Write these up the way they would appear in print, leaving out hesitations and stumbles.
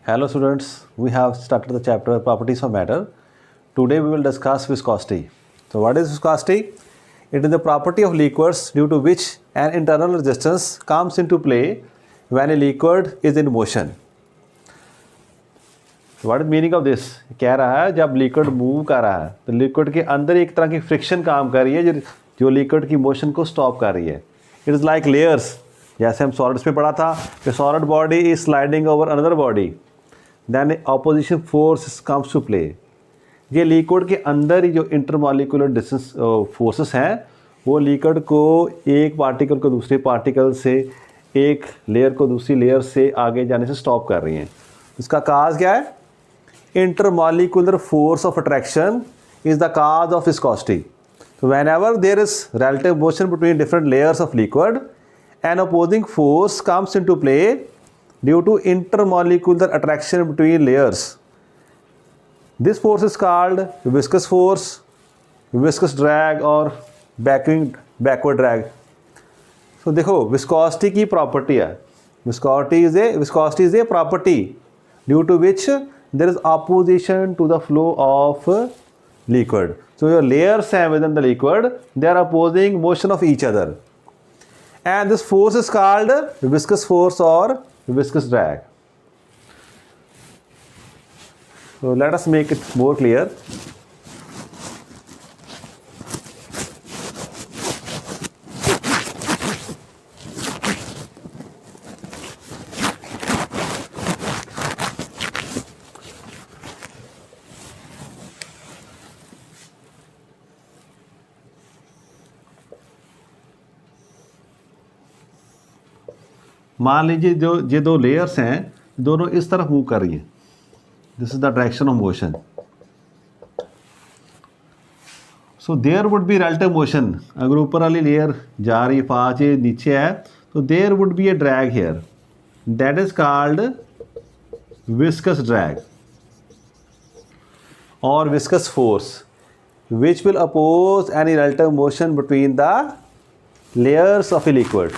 Hello students, we have started the chapter properties of matter. Today we will discuss viscosity. So what is viscosity? It is the property of liquids due to which an internal resistance comes into play when a liquid is in motion. So what is meaning of this? कह रहा है जब liquid move कर रहा है तो liquid के अंदर एक तरह की फ्रिक्शन काम कर रही है जो लिक्विड की मोशन को स्टॉप कर रही है. It is like layers. जैसे हम सॉलिड्स में पढ़ा था कि solid body is sliding over another body, then opposition force comes to play. ये लिक्विड के अंदर ही जो इंटरमॉलिक्यूलर डिस्टेंस फोर्सेस हैं वो लिक्विड को एक पार्टिकल को दूसरे पार्टिकल से, एक लेयर को दूसरी लेयर से आगे जाने से स्टॉप कर रही हैं. इसका काज क्या है? Intermolecular force of attraction is the cause of viscosity. So whenever there is relative motion between different layers of liquid, an opposing force comes into play due to intermolecular attraction between layers. This force is called viscous force, viscous drag or backward drag. So देखो viscosity की property है. Viscosity is a property due to which there is opposition to the flow of liquid. So your layers are within the liquid, they are opposing motion of each other, and this force is called viscous force or viscous drag. So let us make it more clear. मान लीजिए जो ये दो layers हैं दोनों इस तरफ move कर रही हैं. This is the direction of motion. So there would be relative motion. अगर ऊपर वाली लेयर जा रही है पास, ये नीचे है, तो there would be a drag here. That is called viscous drag और viscous force which will oppose any relative motion between the layers of a liquid.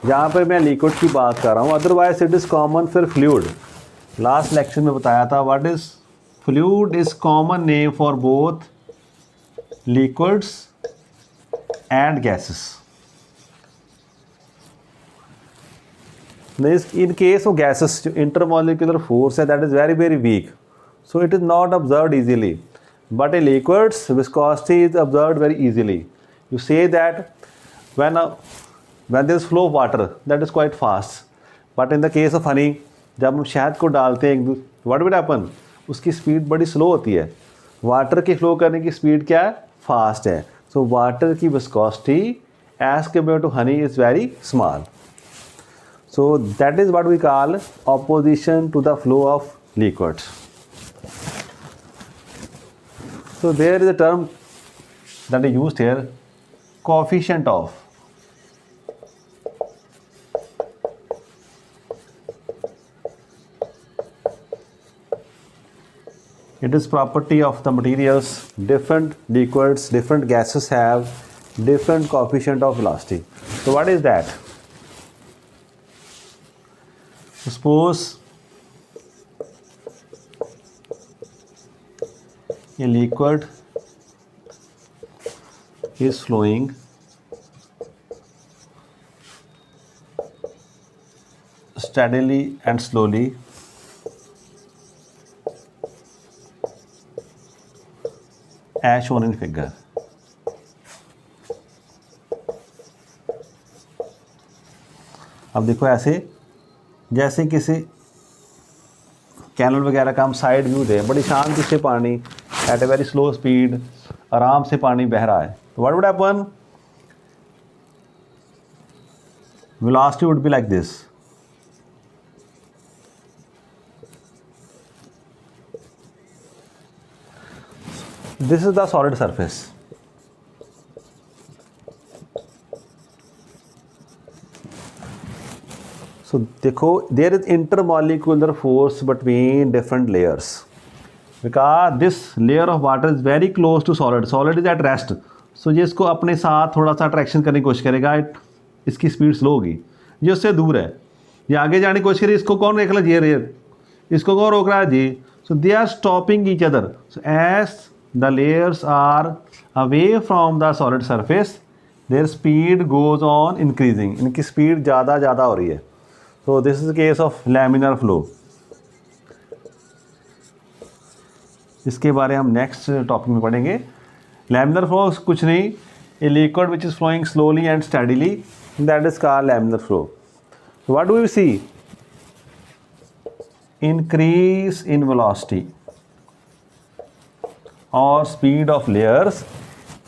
यहाँ पर मैं लिक्विड की बात कर रहा हूँ, otherwise it is common for fluid. Last lecture में बताया था what is fluid is common name for both liquids and gases. In case of gases जो इंटरमॉलिक्यूलर फोर्स है that is very very weak, so it is not observed easily, but A liquids viscosity is observed very easily. You say that when there is flow of water that is quite fast, but in the case of honey जब हम शहद को डालते हैं what will happen, उसकी speed बड़ी slow होती है. वाटर की फ्लो करने की स्पीड क्या है? फास्ट है. सो वाटर की viscosity as compare to honey is very small. So that is what we call opposition to the flow of liquids. So there is a term that is used here, coefficient of. It is property of the materials. Different liquids, different gases have different coefficient of velocity. So what is that? Suppose a liquid is flowing steadily and slowly as shown in figure. अब देखो ऐसे जैसे किसी canal वगैरह का हम side view दें, बड़ी शांति से पानी at a very slow speed आराम से पानी बह रहा है, तो what would happen? Velocity would be like this. This is the solid surface. So देखो there is intermolecular force between different layers because this layer of water is very close to solid. Solid is at rest. So ये इसको अपने साथ थोड़ा सा attraction करने की कोशिश करेगा. इसकी स्पीड स्लो होगी. ये उससे दूर है, ये आगे जाने की कोशिश करी, इसको कौन देख लो, ये इसको कौन रोक रहा है जी? So they are stopping each other. So as the layers are away from the solid surface their speed goes on increasing, इनकी स्पीड ज़्यादा हो रही है। So this is case of laminar flow. इसके बारे हम नेक्स्ट टॉपिक में पढ़ेंगे। लैमिनर फ्लो कुछ नहीं, a liquid which is flowing slowly and steadily, that is called laminar flow. What do you see? Increase in velocity or speed of layers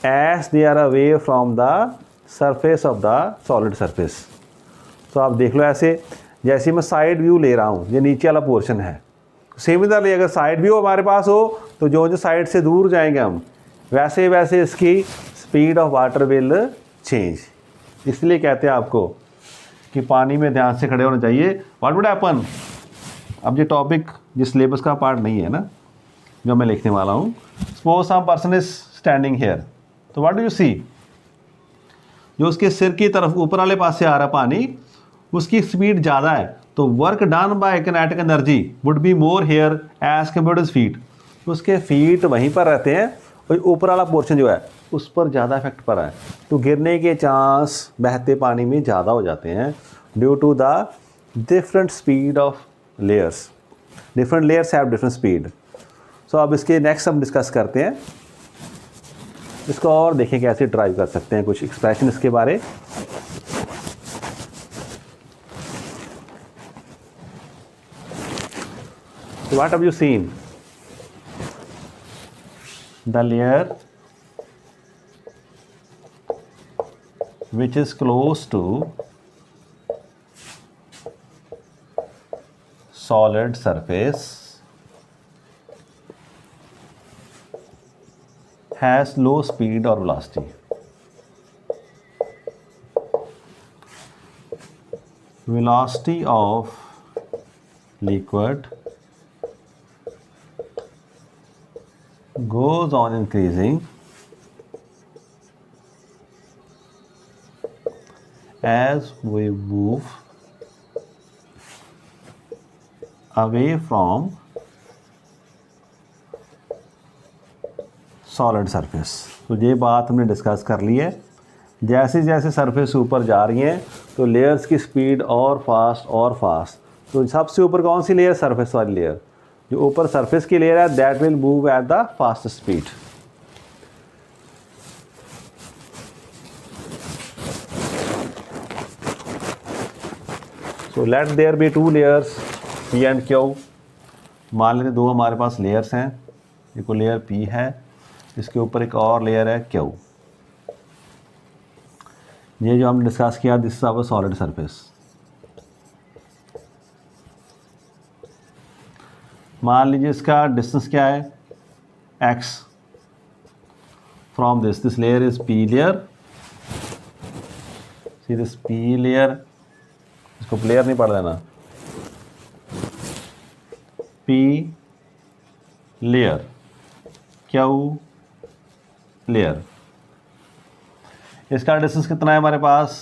as they are away from the surface of the solid surface। तो आप देख लो ऐसे, जैसे मैं side view ले रहा हूँ, ये नीचे वाला पोर्शन है, सिमिलरली अगर साइड व्यू हमारे पास हो तो जो साइड से दूर जाएंगे हम, वैसे वैसे इसकी speed of water will change. इसलिए कहते हैं आपको कि पानी में ध्यान से खड़े होना चाहिए। व्हाट वुड हैपन, अब ये टॉपिक जिस सिलेबस का पार्ट नहीं है ना जो मैं लिखने वाला हूँ। Suppose some person is standing here, तो व्हाट डू यू सी? जो उसके सिर की तरफ ऊपर वाले पास से आ रहा पानी, उसकी स्पीड ज़्यादा है, तो work done by kinetic energy would be more here as compare to feet. उसके फीट वहीं पर रहते हैं और ऊपर वाला पोर्शन जो है उस पर ज़्यादा इफेक्ट पड़ा है, तो गिरने के चांस बहते पानी में ज़्यादा हो जाते हैं due to the different speed of layers. Different layers have different speed. So अब इसके नेक्स्ट हम डिस्कस करते हैं इसको और देखें कैसे ड्राइव कर सकते हैं, कुछ एक्सप्रेशन इसके बारे। What have you seen? The layer which is close to solid surface has low speed or velocity. Velocity of liquid goes on increasing as we move away from solid surface. तो ये बात हमने discuss कर ली है। जैसे जैसे surface ऊपर जा रही हैं तो लेयर्स की स्पीड और फास्ट। तो सबसे ऊपर कौन सी लेयर? सरफेस वाली लेयर। जो ऊपर सरफेस की लेयर है that will move at the fastest speed. So let there be two layers p and q. मान लेते दो हमारे पास लेयर्स हैं, एक लेयर पी है, इसके ऊपर एक और लेयर है क्यू। ये जो हमने डिस्कस किया this is our solid surface. मान लीजिए इसका डिस्टेंस क्या है? x from this layer is p layer. See this p layer, इसको प्लेयर नहीं पढ़ देना, पी लेयर क्यू लेयर। इसका डिस्टेंस कितना है हमारे पास?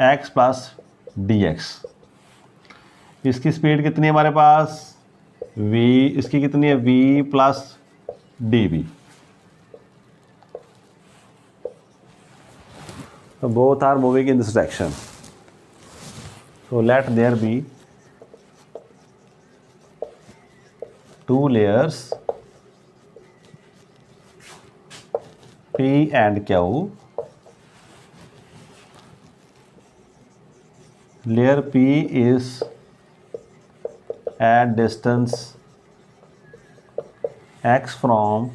x plus d x. इसकी स्पीड कितनी है हमारे पास? v। इसकी कितनी है? v plus d v. तो both are moving in this direction. So let there be two layers P and Q. Layer P is at distance x from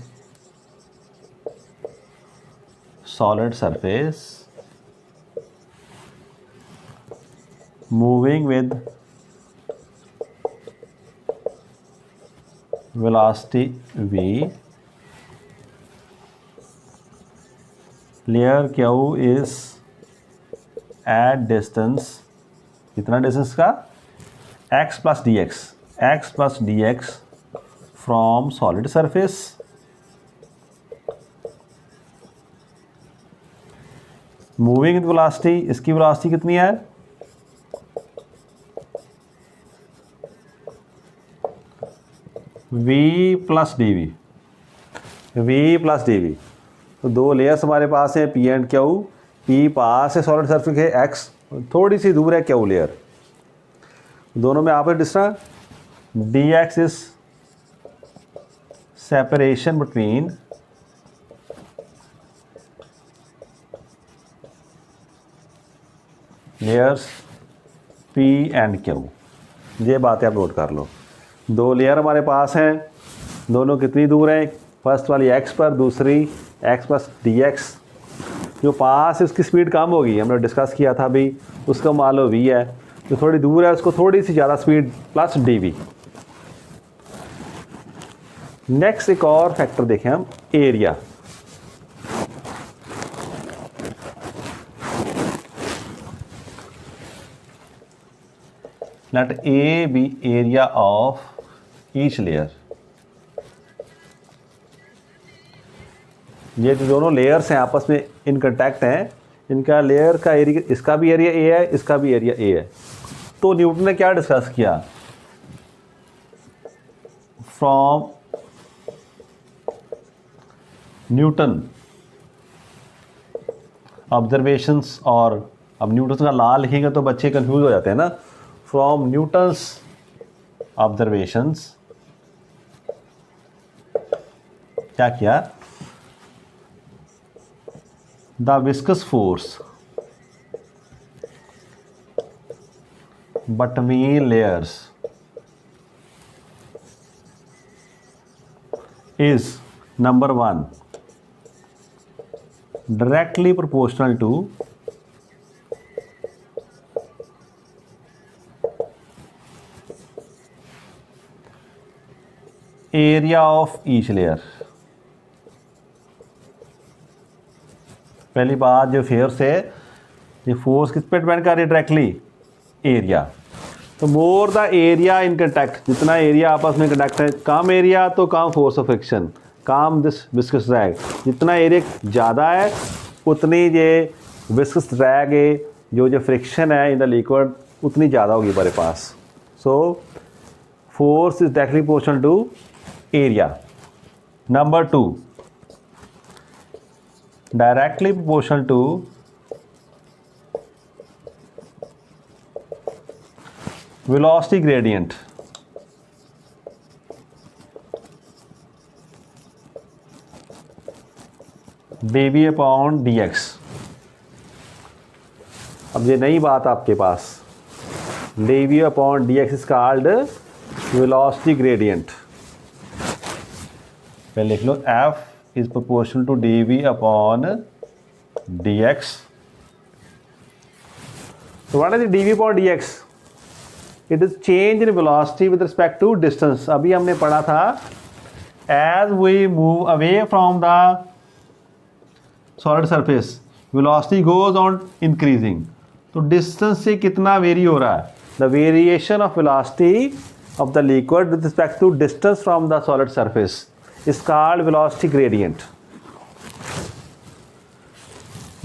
solid surface, moving with velocity v. Layer Q is at distance, कितना distance का? x plus d x, x plus d x from solid surface. Moving with velocity, इसकी velocity कितनी है? V plus d v, v plus d v. तो दो layers हमारे पास हैं पी एंड क्यू। पी पास है सॉलिड सरफेस है एक्स, थोड़ी सी दूर है क्यू लेयर, दोनों में आपस distance D x is separation between layers p and Q. ये बातें आप नोट कर लो। दो लेयर हमारे पास हैं, दोनों कितनी दूर हैं, फर्स्ट वाली एक्स पर, दूसरी एक्स प्लस डी एक्स। जो पास है उसकी स्पीड कम होगी, हमने डिस्कस किया था अभी, उसका मान लो वी है। जो थोड़ी दूर है उसको थोड़ी सी ज़्यादा speed plus d v. Next एक और फैक्टर देखें हम, area. Let a be area of each layer. ये जो दोनों लेयर्स हैं आपस में इन कांटेक्ट हैं, इनका लेयर का एरिया, इसका भी एरिया ए है, इसका भी एरिया ए है। तो न्यूटन ने क्या डिस्कस किया, फ्रॉम न्यूटन ऑब्जर्वेशंस, और अब न्यूटन का ला लिखेंगे तो बच्चे कंफ्यूज हो जाते हैं ना। फ्रॉम न्यूटन्स ऑब्जर्वेशंस क्या किया, the viscous force between layers is number 1 directly proportional to area of each layer। पहली बात, जो फोर्स है, ये फोर्स किस पे डिपेंड कर रही है, डायरेक्टली एरिया। तो more the area in contact, जितना एरिया आपस में कंटैक्ट है, कम एरिया तो कम फोर्स ऑफ फ्रिक्शन, कम दिस विस्कस ड्रैग। जितना एरिया ज़्यादा है उतनी ये विस्कस ड्रैग है, जो फ्रिक्शन है इन द लिक्विड उतनी ज़्यादा होगी हमारे पास। So force is directly proportional to area. Number 2, directly proportional to velocity gradient। dv upon dx। अब ये नई बात आपके पास, dv upon dx is called velocity gradient. पहले लिख लो, f is proportional to dv upon dx। तो what is dv upon dx? It is change in velocity with respect to distance. अभी हमने पढ़ा था, as we move away from the solid surface velocity goes on increasing. तो distance से कितना vary हो रहा है, the variation of velocity of the liquid with respect to distance from the solid surface is called velocity gradient.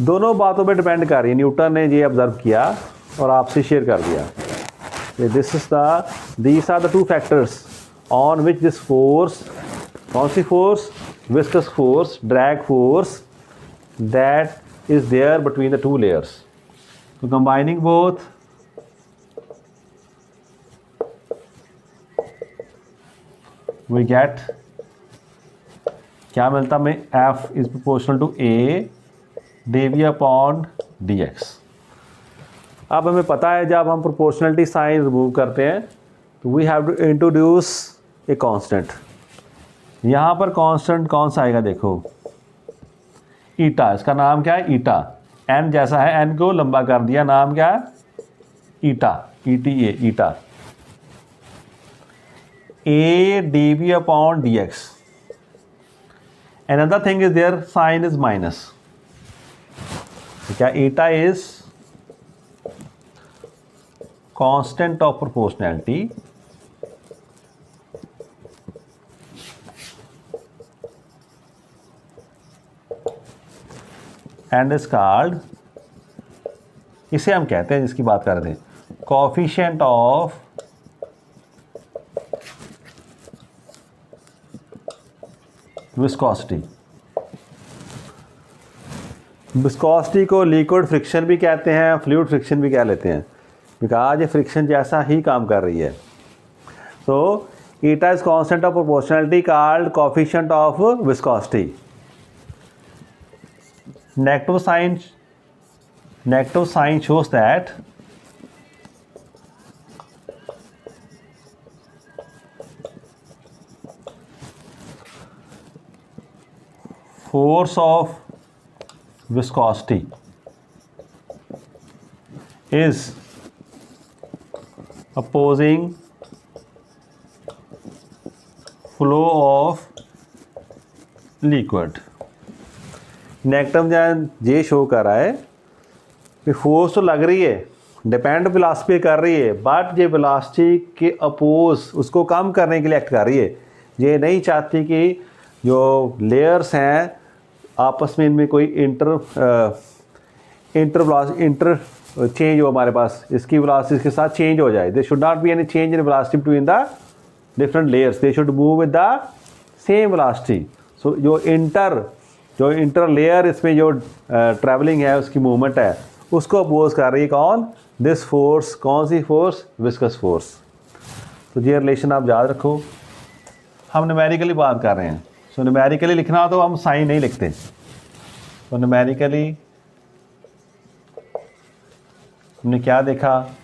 दोनों बातों पे depend कर रही है। न्यूटन ने ये ऑब्जर्व किया और आपसे शेयर कर दिया। These are the two factors on which this force, कौन सी force, viscous force, drag force, that is there between the two layers. So combining both, we get क्या मिलता हमें, F is proportional to A dV upon dx। अब हमें पता है जब हम प्रोपोर्शनलिटी साइन रिमूव करते हैं तो we have to introduce a constant. यहाँ पर कांस्टेंट कौन सा आएगा, देखो ईटा, इसका नाम क्या है, ईटा। एन जैसा है, एन को लंबा कर दिया, नाम क्या है, ईटा, ETA, eta. A dV upon dx। Another thing is there, sign is minus। क्या, eta is constant of proportionality and is called, इसे हम कहते हैं, जिसकी बात कर रहे थे, coefficient of विस्कोसिटी। विस्कोसिटी को लिक्विड फ्रिक्शन भी कहते हैं, फ्लूइड फ्रिक्शन भी कह लेते हैं, बिकॉज ये फ्रिक्शन जैसा ही काम कर रही है। तो eta is constant of proportionality called coefficient of viscosity. Negative sign shows that force of viscosity is opposing flow of liquid। Negative ये शो कर रहा है कि फोर्स तो लग रही है, डिपेंड वेलोसिटी कर रही है, बट ये वेलोसिटी के अपोज उसको कम करने के लिए एक्ट कर रही है। ये नहीं चाहती कि जो लेयर्स हैं आपस में इनमें कोई इंटर चेंज हो, हमारे पास इसकी वेलोसिटी के साथ चेंज हो जाए। They should not be any change in velocity between the different layers, they should move with the same velocity. So जो इंटर लेयर इसमें जो ट्रैवलिंग है, उसकी मूवमेंट है, उसको अपोज कर रही है कौन? This force. कौन सी फोर्स? Viscous force. तो ये रिलेशन आप याद रखो। हम न्यूमेरिकली बात कर रहे हैं, सो न्यूमेरिकली लिखना तो हम साइन नहीं लिखते। तो न्यूमेरिकली हमने क्या देखा?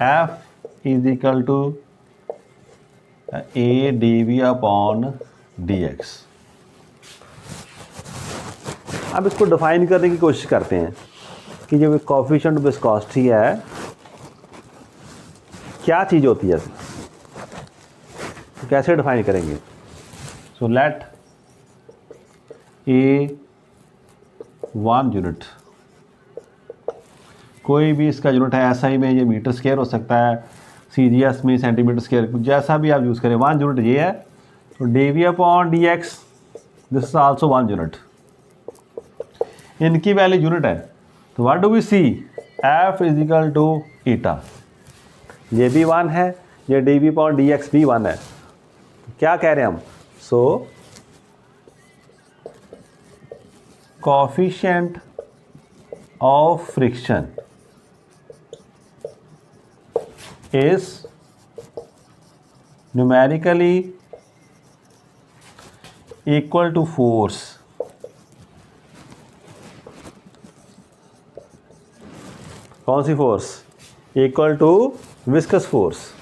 F is equal to a d we upon D x. अब इसको डिफाइन करने की कोशिश करते हैं कि जो कोएफिशिएंट ऑफ विस्कोसिटी है क्या चीज़ होती है, तो कैसे डिफाइन करेंगे? सो लेट ए 1 यूनिट, कोई भी इसका यूनिट है, ऐसा ही में ये मीटर स्क्वायर हो सकता है, सीजीएस में सेंटीमीटर स्क्वायर, जैसा भी आप यूज़ करें, 1 यूनिट ये है। तो D we upon D X, this is also 1 unit. इनकी वैल्यू यूनिट है, तो what do we see? F is equal to eta. ये भी 1 है, ये D we upon D X भी 1 है। तो क्या कह रहे हैं हम? So coefficient of friction is numerically equal to force। कौन सी force? Equal to viscous force.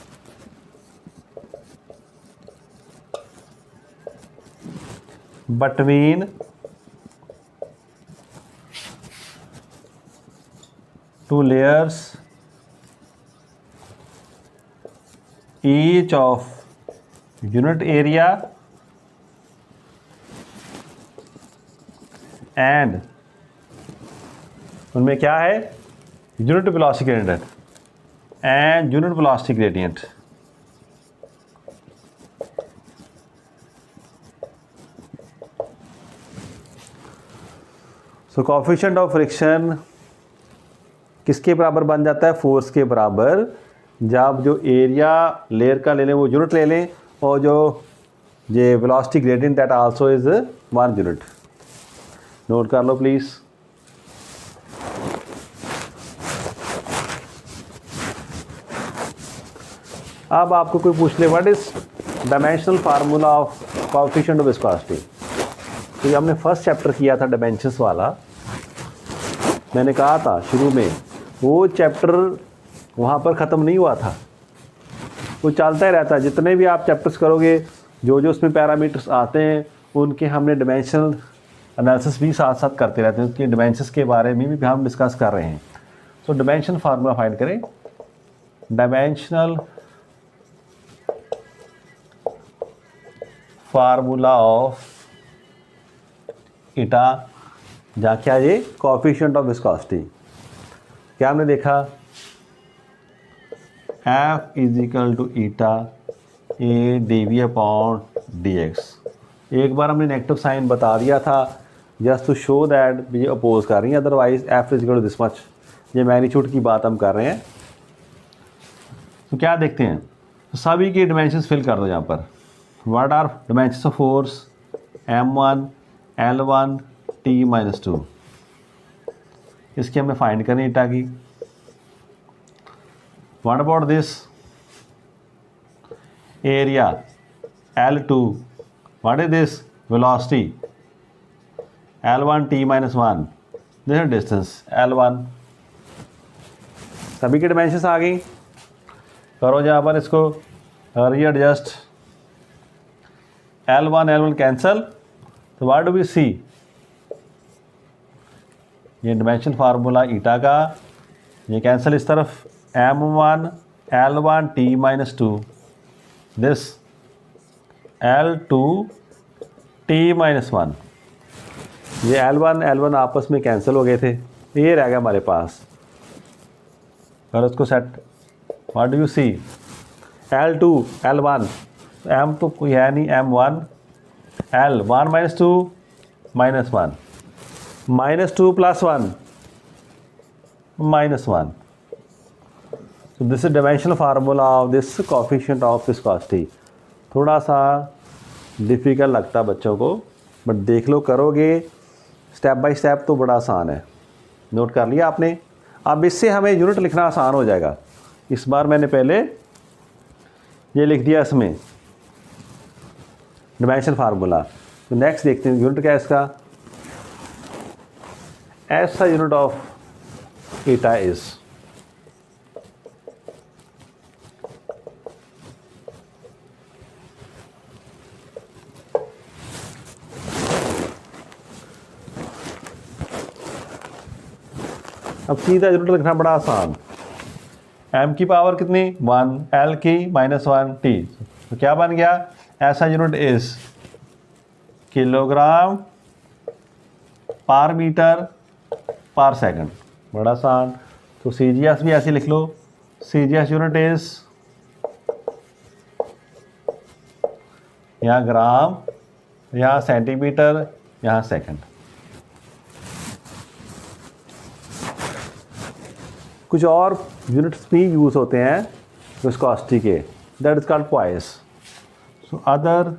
between two layers each of unit area and उनमें क्या है? Unit velocity gradient and unit velocity gradient. So coefficient of friction किसके बराबर बन जाता है? फोर्स के बराबर, जब जो एरिया लेयर का ले लें वो यूनिट ले लें, और जो ये velocity gradient that also is 1 unit. Note कर लो प्लीज़। अब आपको कोई पूछ ले what is dimensional formula of coefficient of viscosity, तो ये हमने फर्स्ट चैप्टर किया था डायमेंशंस वाला। मैंने कहा था शुरू में वो चैप्टर वहाँ पर ख़त्म नहीं हुआ था, वो चलता ही रहता है। जितने भी आप चैप्टर्स करोगे, जो जो उसमें पैरामीटर्स आते हैं, उनके हमने डायमेंशनल एनालिसिस भी साथ साथ करते रहते हैं, उसके डायमेंशंस के बारे में भी हम डिस्कस कर रहे हैं। सो डायमेंशन फार्मूला फाइंड करें। डायमेंशनल फार्मूला ऑफ ईटा, जहाँ क्या ये कोएफिशिएंट ऑफ विस्कोसिटी, क्या हमने देखा? F is equal to eta a d we upon D x. एक बार हमने नेगेटिव साइन बता दिया था जस्ट टू शो दैट ये अपोज कर रही हैं, otherwise F is equal to this much. ये मैग्नीट्यूड की बात हम कर रहे हैं। तो क्या देखते हैं? तो सभी की डिमेंशंस फिल कर दो यहाँ पर। What are dimensions of force? m1 l1 t-2। इसकी हमें फाइंड करनी ईटा की। What about this? Area l2। What is this? Velocity l1 t-1। This is distance l1। सभी की डिमेंशंस आ गई। करो जहाँ पर इसको रीएडजस्ट। L1 कैंसल, तो व्हाट डू वी सी? ये डिमेंशन फार्मूला ईटा का, ये कैंसल इस तरफ। m1 l1 t-2, this l2 t-1। ये L1 आपस में कैंसिल हो गए थे, ये रह गया हमारे पास। और उसको set, what do you see? L2 L1, m तो कोई है नहीं, m1 L1 - 2 -1 -2 + 1 -1। so this is dimensional formula of this coefficient of viscosity। थोड़ा सा डिफ़िकल्ट लगता है बच्चों को, बट देख लो, करोगे स्टेप बाय स्टेप तो बड़ा आसान है। नोट कर लिया आपने? अब इससे हमें यूनिट लिखना आसान हो जाएगा। इस बार मैंने पहले ये लिख दिया इसमें डिमेंशन फार्मूला। तो नेक्स्ट देखते हैं यूनिट क्या है इसका। ऐसा यूनिट ऑफ ईटा इज, अब सीधा यूनिट लिखना बड़ा आसान। m की पावर कितनी? 1, l की -1 t। तो क्या बन गया? ऐसा यूनिट इज किलोग्राम पर मीटर पर सेकंड। बड़ा आसान। तो CGS भी ऐसे लिख लो। CGS यूनिट इज, यहाँ ग्राम, यहाँ सेंटीमीटर, यहाँ सेकंड। कुछ और यूनिट्स भी यूज़ होते हैं विस्कोसिटी के, that is called poised. So other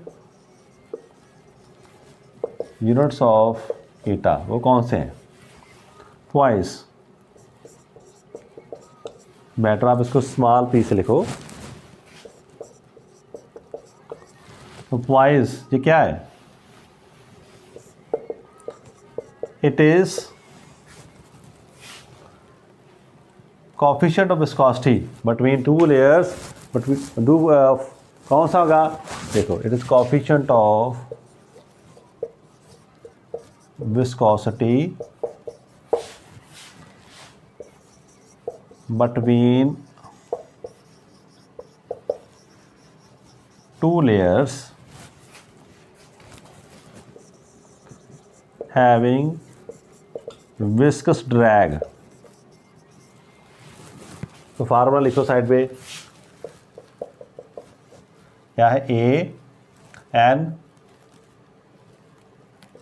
units of eta वो कौन से हैं? पॉइस। बेटर आप इसको स्मॉल पी से लिखो। तो पॉइस ये क्या है? It is coefficient of viscosity between two layers, कौन सा होगा? देखो, it is coefficient of viscosity between two layers having viscous drag। तो फार्मूला लिखो साइड पे, क्या है?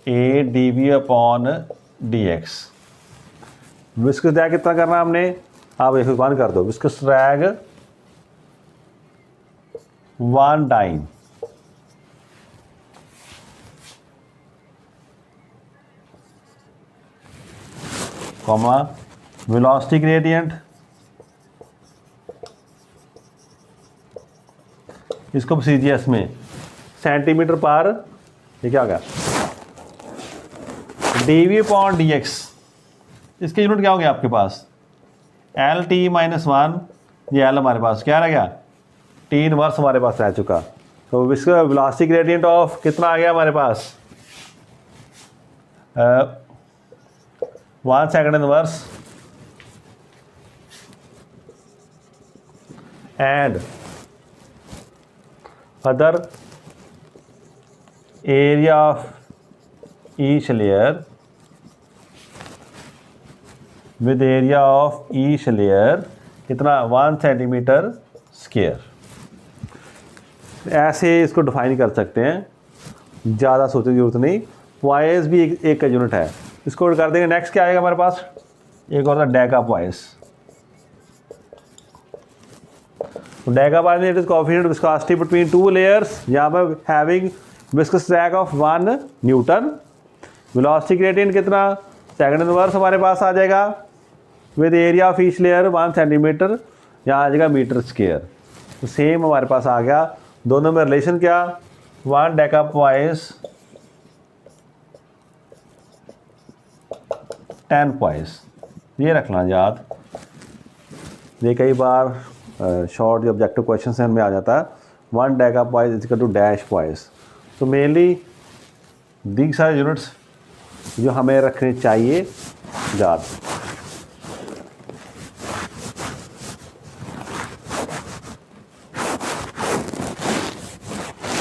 a dV/dx। विस्कस ड्रैग कितना करना हमने? आप एक वन कर दो। Viscous drag 1 dyne, comma velocity gradient, इसको CGS में सेंटीमीटर पर, ये क्या होगा? dV/dx। इसके यूनिट क्या हो गया आपके पास? LT-1, ये L हमारे पास क्या रह गया? T इनवर्स हमारे पास रह चुका। तो इसका वेलोसिटी ग्रेडियंट ऑफ कितना आ गया हमारे पास? 1 second inverse and other area of each layer with area of each layer कितना? 1 सेंटीमीटर स्क्वायर। ऐसे इसको डिफाइन कर सकते हैं, ज़्यादा सोचने की जरूरत नहीं। पॉइस भी एक का यूनिट है, इसको कर देंगे। नेक्स्ट क्या आएगा हमारे पास? एक और था डेका पॉइस। डेगा बार में it is coefficient viscosity between two layers, यहाँ पर having viscous drag of 1 Newton. Velocity gradient कितना, सेकंड इनवर्स हमारे पास आ जाएगा with area of each layer 1 centimetre, यहाँ आ जाएगा मीटर स्क्वायर। तो सेम हमारे पास आ गया, दोनों में रिलेशन क्या, 1 डेकापाइस 10 पाइस, ये रखना याद। ये कई बार शॉर्ट जो ऑब्जेक्टिव क्वेश्चन है उनमें आ जाता है 1 decapoise is equal to dash poise. तो मेनली दीज सारे यूनिट्स जो हमें रखने चाहिए याद।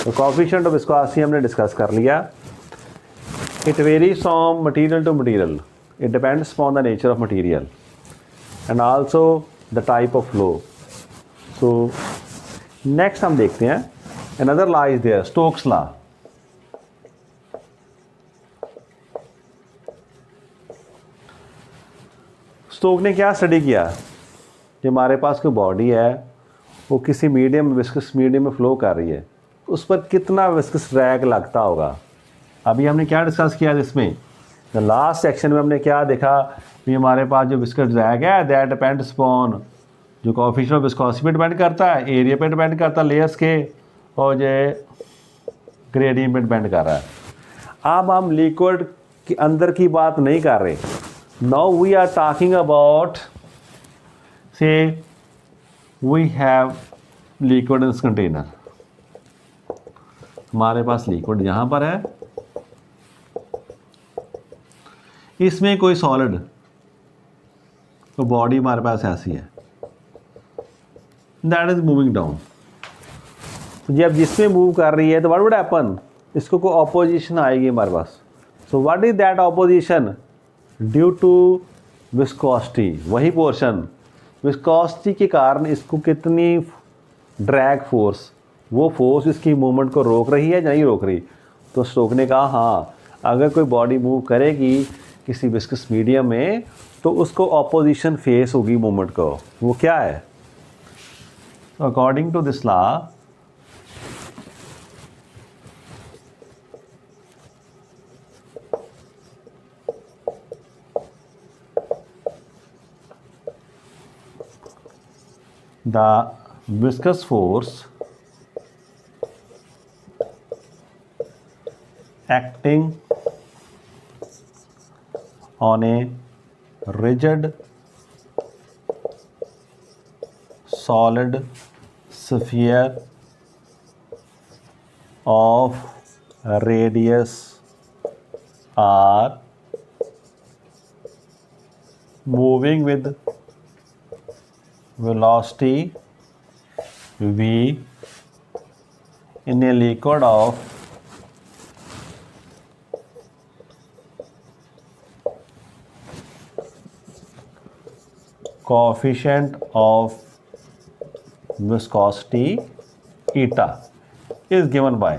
तो कोएफिशिएंट ऑफ विस्कोसिटी हमने डिस्कस कर लिया। It varies from material to material, it depends upon the nature of material and also the type of flow. So next हम देखते हैं another law is there, Stokes law. Stock ने क्या study किया कि हमारे पास कोई बॉडी है वो किसी मीडियम विस्कस मीडियम में फ्लो कर रही है, उस पर कितना विस्कस ड्रैग लगता होगा। अभी हमने क्या डिस्कस किया इसमें, लास्ट सेक्शन में हमने क्या देखा कि हमारे पास जो विस्कस ड्रैग है दैट डिपेंड्स अपॉन, जो कोएफिशिएंट ऑफ विस्कोसिटी पे डिपेंड करता है, एरिया पे डिपेंड करता है लेयर्स के, और जो ग्रेडियंट पे डिपेंड कर रहा है। अब हम लिक्विड के अंदर की बात नहीं कर रहे। Now we are talking about, say we have liquid in this container. हमारे पास लिक्विड यहाँ पर है, इसमें कोई सॉलिड, तो बॉडी हमारे पास ऐसी है, दैट इज मूविंग डाउन। जब जिसमें मूव कर रही है तो व्हाट वुड हैपन, इसको कोई ऑपोजिशन आएगी हमारे पास। So what is that opposition, due to viscosity, वही पोर्शन विस्कोसिटी के कारण इसको कितनी ड्रैग फोर्स, वो फोर्स इसकी मूवमेंट को रोक रही है या नहीं रोक रही। तो स्टोक ने कहा हाँ, अगर कोई बॉडी मूव करेगी किसी विस्कस मीडियम में तो उसको ऑपोजिशन फेस होगी मूवमेंट को, वो क्या है। According to this law, the viscous force acting on a rigid solid sphere of radius r moving with velocity v in a liquid of coefficient of viscosity eta is given by,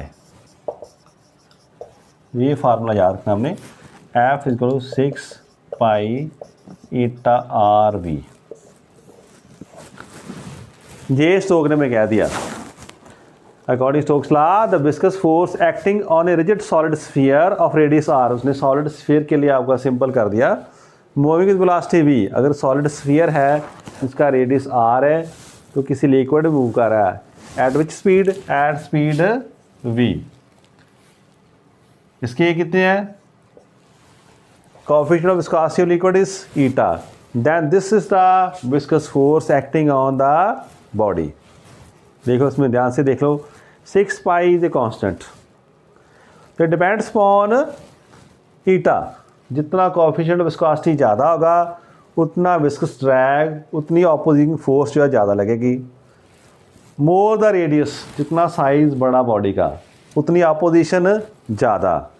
ये formula याद रखना हमने, F is equal to 6 pi eta R V. ये Stoke ने मैं कह दिया, according Stokes law the viscous force acting on a rigid solid sphere of radius R, उसने सॉलिड स्फीयर के लिए आपका सिंपल कर दिया, मूविंग विद वेलोसिटी वी। अगर सॉलिड स्फीयर है इसका रेडियस आर है तो किसी लिक्विड मूव कर रहा है, at which speed, at speed V. इसके कितने हैं, coefficient of viscosity of liquid is eta, then this is the viscous force acting on the body. देखो इसमें ध्यान से देख लो, 6 पाई इज ए कांस्टेंट, तो डिपेंड्स अपॉन ईटा। जितना कोएफिशिएंट ऑफ विस्कोसिटी ज़्यादा होगा उतना विस्कस ड्रैग, उतनी ऑपोजिंग फोर्स जो है ज़्यादा लगेगी। मोर द रेडियस, जितना साइज बड़ा बॉडी का उतनी ऑपोजिशन ज़्यादा,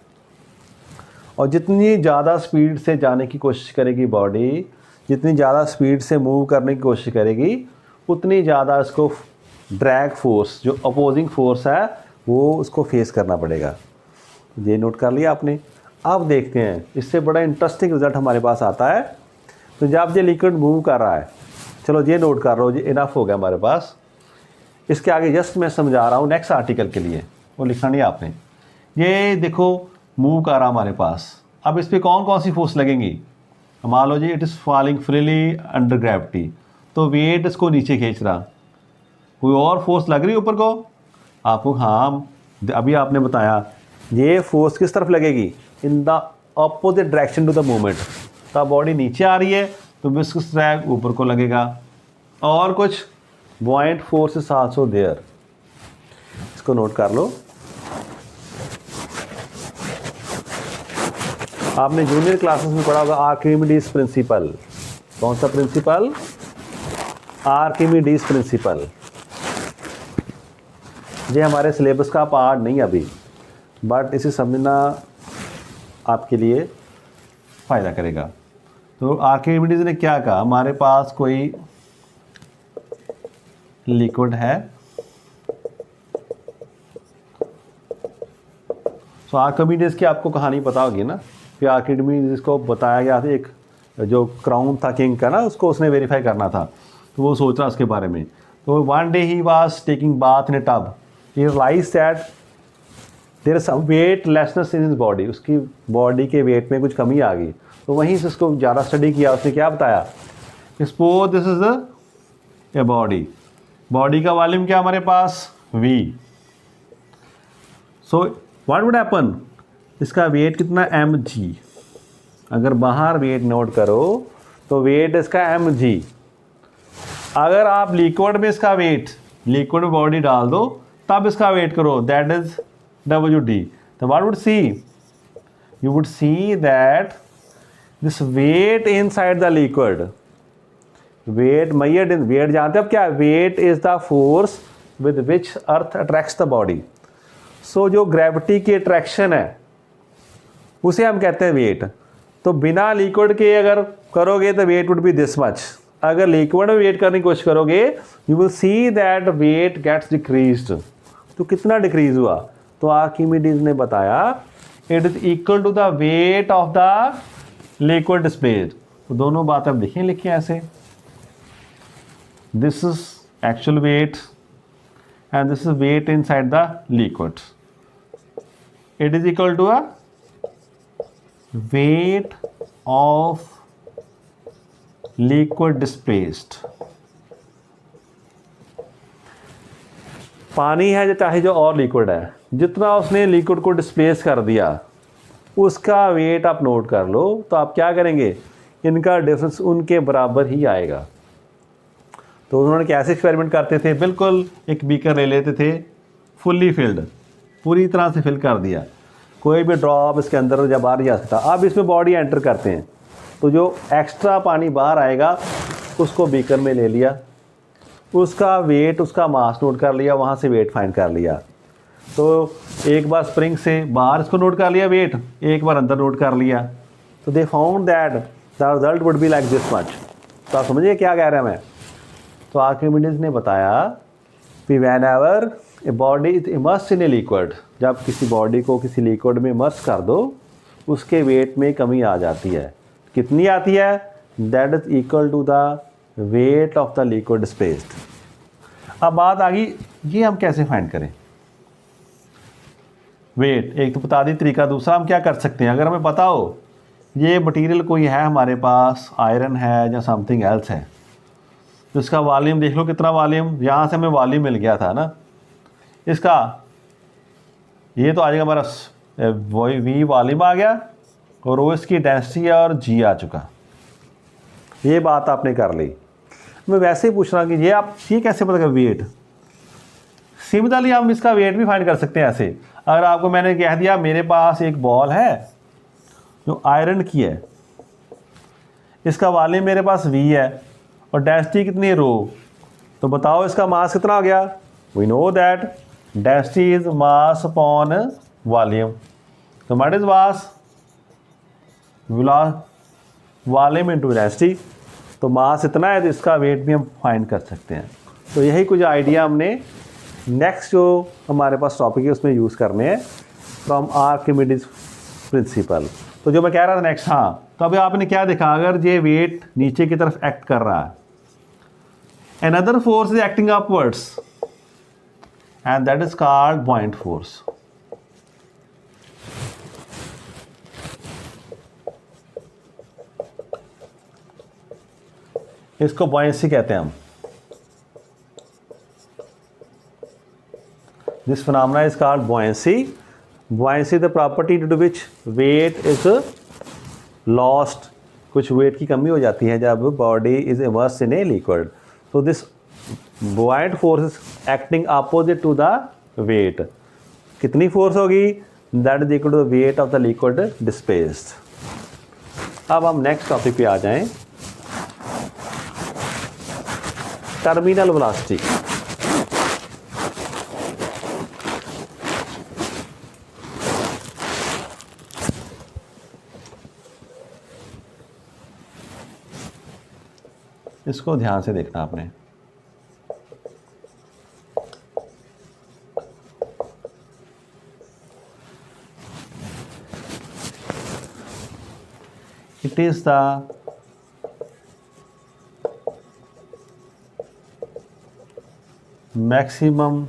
और जितनी ज़्यादा स्पीड से जाने की कोशिश करेगी बॉडी, जितनी ज़्यादा स्पीड से मूव करने की कोशिश करेगी उतनी ज़्यादा इसको ड्रैग फोर्स, जो अपोजिंग फोर्स है, वो उसको फेस करना पड़ेगा। ये नोट कर लिया आपने। अब देखते हैं, इससे बड़ा इंटरेस्टिंग रिजल्ट हमारे पास आता है। तो जब ये लिक्विड मूव कर रहा है, चलो ये नोट कर लो, ये इनफ हो गया हमारे पास। इसके आगे जस्ट मैं समझा रहा हूँ नेक्स्ट आर्टिकल के लिए, वो लिखना नहीं आपने। ये देखो मूव कर रहा हमारे पास, अब इस पर कौन कौन सी फोर्स लगेंगी। मान लो जी it is falling freely under gravity, तो वेट इसको नीचे खींच रहा, कोई और फोर्स लग रही है ऊपर को आपको। हाँ, अभी आपने बताया ये फोर्स किस तरफ लगेगी, in the opposite direction to the movement. तो बॉडी नीचे आ रही है तो विस्कस ड्रैग ऊपर को लगेगा। और कुछ buoyant force is also there, इसको नोट कर लो। आपने जूनियर क्लासेस में पढ़ा होगा आर्किमिडीज प्रिंसिपल। कौन सा प्रिंसिपल, आर्किमिडीज प्रिंसिपल। ये हमारे सिलेबस का पार्ट नहीं अभी, बट इसे समझना आपके लिए फ़ायदा करेगा। तो आर्किमिडीज ने क्या कहा, हमारे पास कोई लिक्विड है, तो आर्किमिडीज की आपको कहानी पता होगी ना, कि आर्किमिडीज को बताया गया था, एक जो क्राउन था किंग का ना, उसको उसने वेरीफाई करना था, तो वो सोच रहा उसके बारे में। तो one day he was taking bath in a tub, he realized that there is some weightlessness in his body, उसकी बॉडी के वेट में कुछ कमी आ गई। तो वहीं से उसको ज़्यादा स्टडी किया, उसने क्या बताया, suppose this is a body, body का वॉल्यूम क्या हमारे पास v, so what would happen, इसका वेट कितना mg, अगर बाहर वेट नोट करो तो वेट इसका mg। अगर आप लिक्विड में इसका वेट, लिक्विड में बॉडी डाल दो तब इसका वेट करो, दैट इज wd। तो what would see, you would see that this weight inside the liquid, weight measured in, weight जानते हो अब क्या, weight is the force with which earth attracts the body. So जो gravity की attraction है उसे हम कहते हैं वेट। तो बिना लिक्विड के अगर करोगे तो weight would be this much, अगर लिक्विड में वेट करने की कोशिश करोगे you will see that weight gets decreased. तो कितना डिक्रीज हुआ, तो आर्किमिडीज ने बताया it is equal to the weight of the liquid displaced. तो दोनों बात आप लिखें, लिखिए ऐसे, this is actual weight and this is weight inside the liquid, it is equal to a weight of liquid displaced। पानी है जो चाहे जो और लिक्विड है, जितना उसने लिक्विड को डिस्प्लेस कर दिया उसका वेट आप नोट कर लो, तो आप क्या करेंगे, इनका डिफरेंस उनके बराबर ही आएगा। तो उन्होंने कैसे एक्सपेरिमेंट करते थे, बिल्कुल एक बीकर ले लेते थे फुल्ली फिल्ड, पूरी तरह से फिल कर दिया, कोई भी ड्रॉप इसके अंदर जब बाहर जा सकता। अब इसमें बॉडी एंटर करते हैं तो जो एक्स्ट्रा पानी बाहर आएगा उसको बीकर में ले लिया, उसका वेट, उसका मास नोट कर लिया, वहाँ से वेट फाइंड कर लिया। तो एक बार स्प्रिंग से बाहर इसको नोट कर लिया वेट, एक बार अंदर नोट कर लिया, तो they found that the result would be like this much. तो आप समझिए क्या कह रहे हैं मैं। तो आर्किमिडीज ने बताया कि van ever a body is immersed in a liquid, जब किसी बॉडी को किसी लिक्विड में इमर्स कर दो उसके वेट में कमी आ जाती है। कितनी आती है, that is equal to the weight of the liquid displaced. अब बात आ गई, ये हम कैसे फाइंड करें वेट, एक तो बता दी तरीका, दूसरा हम क्या कर सकते हैं, अगर हमें पता हो ये मटेरियल कोई है हमारे पास, आयरन है या समथिंग एल्स है, तो इसका वॉल्यूम देख लो कितना वॉल्यूम, यहाँ से हमें वॉल्यूम मिल गया था ना इसका, ये तो आ जाएगा हमारा वी वॉल्यूम आ गया और वो इसकी डेंसिटी और जी आ चुका। ये बात आपने कर ली। मैं वैसे ही पूछ रहा कि ये आप ये कैसे पता कर वेट, सिमिलरली हम इसका वेट भी फाइंड कर सकते हैं ऐसे। अगर आपको मैंने कह दिया मेरे पास एक बॉल है जो आयरन की है, इसका वॉल्यूम मेरे पास वी है और डेंसिटी कितनी है रो, तो बताओ इसका मास कितना हो गया। We know that density is mass upon volume, तो what is mass, volume into density, तो मास इतना है तो इसका वेट भी हम फाइंड कर सकते हैं। तो यही कुछ आइडिया हमने नेक्स्ट जो हमारे पास टॉपिक है उसमें यूज़ करने हैं फ्रॉम आर्किमिडीज प्रिंसिपल। तो जो मैं कह रहा था नेक्स्ट, हाँ, तो अभी आपने क्या देखा, अगर ये वेट नीचे की तरफ एक्ट कर रहा है, another force is acting upwards, and that is called buoyant force. इसको buoyancy कहते हैं हम. This phenomena is called buoyancy. Buoyancy is the property due to which weight is lost. कुछ weight की कमी हो जाती है जब body is immersed in a liquid. So this buoyant force is acting opposite to the weight. कितनी force होगी? That is equal to the weight of the liquid displaced. अब हम next topic पे आ जाएं. Terminal velocity. इसको ध्यान से देखना आपने. It is the maximum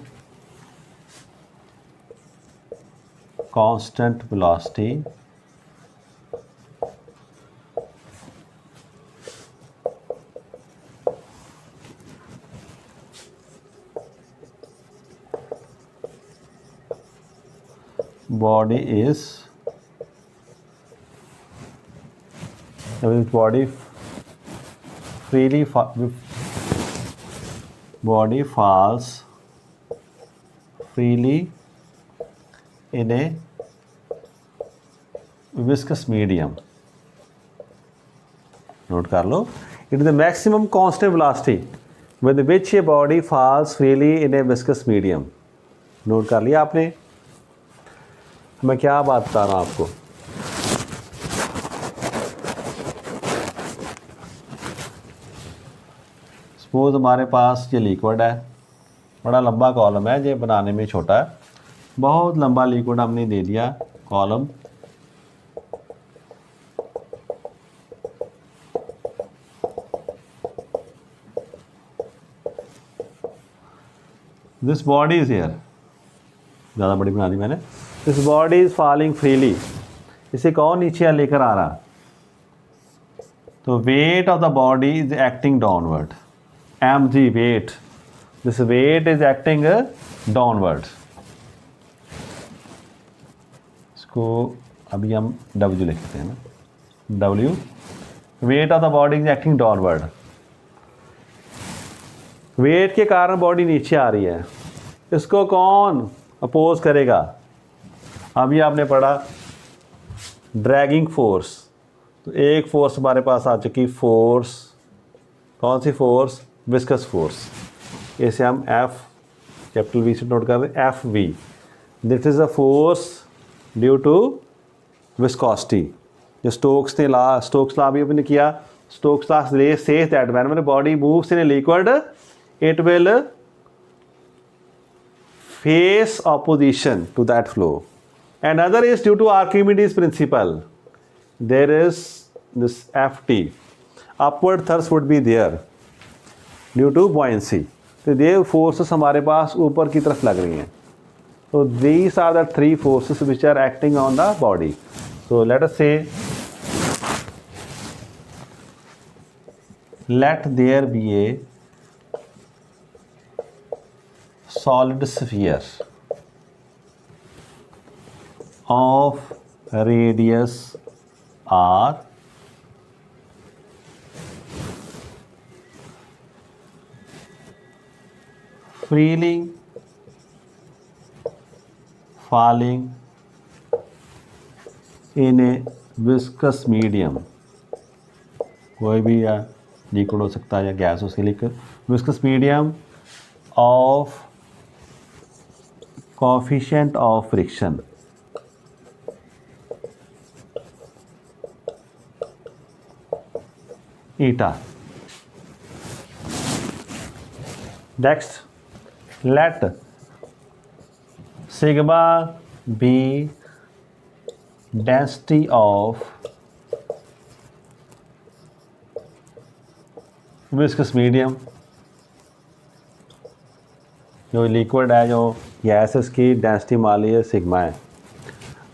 constant velocity body is body freely body falls freely in a viscous medium. Note कर लो. It is the maximum constant velocity with which a body falls freely in a viscous medium. Note कर लिया आपने. मैं क्या बात बता रहा हूँ आपको. सपोज हमारे पास ये लिक्विड है, बड़ा लंबा कॉलम है, ये बनाने में छोटा है. बहुत लंबा लिक्विड हमने दे दिया column. This body is here. ज़्यादा बड़ी बना दी मैंने. This body is falling freely. इसे कौन नीचे लेकर आ रहा? तो wait of the body is acting downward. mg weight. This weight is acting downward. इसको अभी हम W लिखते हैं ना. W weight of the body is acting downward. Weight के कारण बॉडी नीचे आ रही है. इसको कौन अपोज करेगा? अभी आपने पढ़ा ड्रैगिंग फोर्स. तो एक फोर्स हमारे पास आ चुकी. फोर्स कौन सी फोर्स? Viscous force. इसे हम एफ कैपिटल वी से नोट कर रहे हैं. F V. This is a force due to viscosity. जो स्टोक्स ला भी अपने किया. Stokes law says that when body moves in a liquid it will face opposition to that flow. Another is due to Archimedes principle. There is this Ft. Upward thrust would be there due to buoyancy. तो ये forces हमारे पास ऊपर की तरफ लग रही हैं. So these are the three forces which are acting on the body. So let us say, let there be a solid sphere of radius r freely falling in a viscous medium. कोई भी या liquid हो सकता है या gas हो सकती है. Viscous medium of coefficient of friction. Eta. Next, let sigma be density of viscous medium. जो लिक्विड है, जो गैस है, उसकी डेंसिटी मान लीजिए सिग्मा है,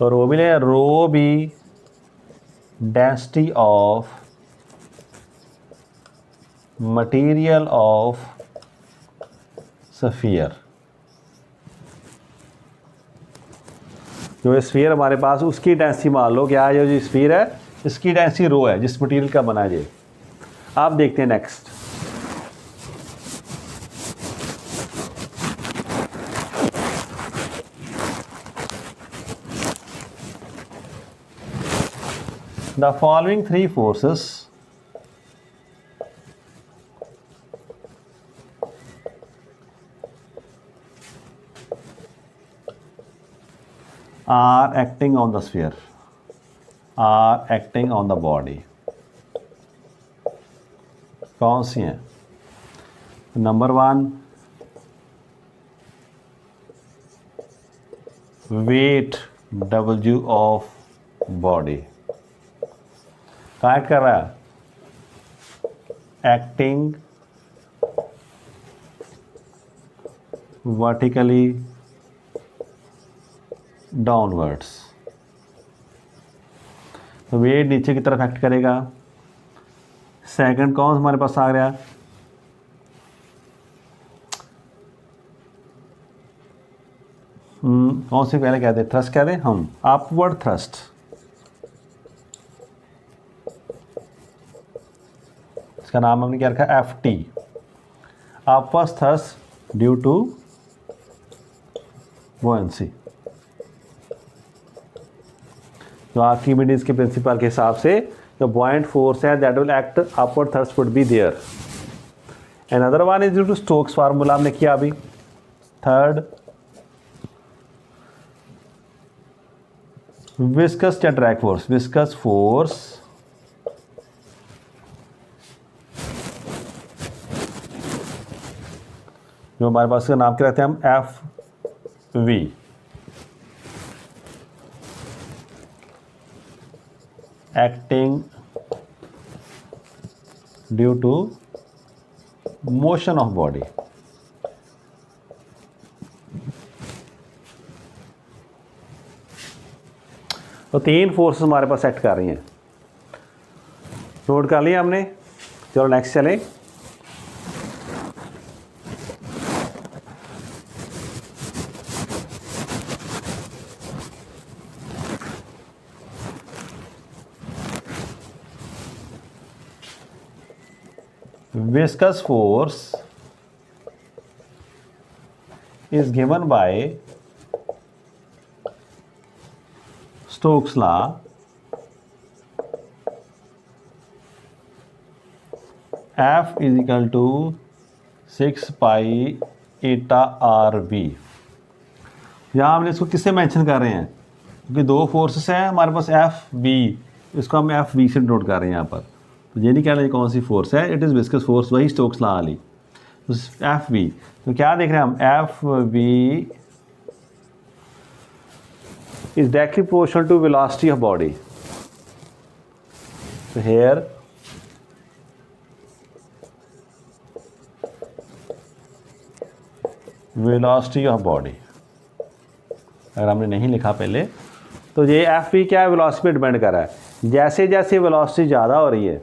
और रो भी ले, रो भी density of material of sphere. जो स्फीयर हमारे पास, उसकी डेंसिटी मान लो क्या है, जो स्फीयर है इसकी डेंसिटी रो है, जिस मटेरियल का बना है। आप देखते हैं next, the following three forces are acting on the sphere, are acting on the body। कौन सी हैं? Number 1, weight W of body connect कर रहा है, एक्टिंग वर्टिकली डाउनवर्ड्स, तो वेट नीचे की तरफ एक्ट करेगा। सेकंड कौन हमारे पास आ गया, कौन से पहले कहते हैं, थ्रस्ट कहते हैं हम, अपवर्ड थ्रस्ट। इसका नाम हमने क्या रखा, FT, upward thrust due to buoyancy. तो आर्किमिडीज के प्रिंसिपल के हिसाब से जो buoyant फोर्स है that will act, upward thrust would be there. Another one is due to Stokes formula हमने किया अभी। थर्ड, विस्कस या ड्रैग फोर्स, विस्कस फोर्स जो हमारे पास का नाम क्या रखते हैं हम, FV, acting due to motion of body. तो 3 फोर्सेस हमारे पास एक्ट कर रही हैं, नोट कर लिया हमने। चलो नेक्स्ट चलें। Viscous force is given by Stokes law, F is equal to 6 pi eta RV। यहाँ हमने इसको किससे मेंशन कर रहे हैं, क्योंकि 2 फोर्सेस हैं हमारे पास, FV, इसको हम FV से नोट कर रहे हैं यहाँ पर। तो ये नहीं कहना कौन सी फोर्स है, इट इज़ विस्कस फोर्स, वही स्टोक्स लॉ वाली। तो FV, तो क्या देख रहे हैं हम, FV is directly proportional to velocity of body. तो हेयर वेलोसिटी ऑफ बॉडी, अगर हमने नहीं लिखा पहले, तो ये FV क्या है, वेलोसिटी पे डिपेंड कर रहा है। जैसे जैसे वेलोसिटी ज़्यादा हो रही है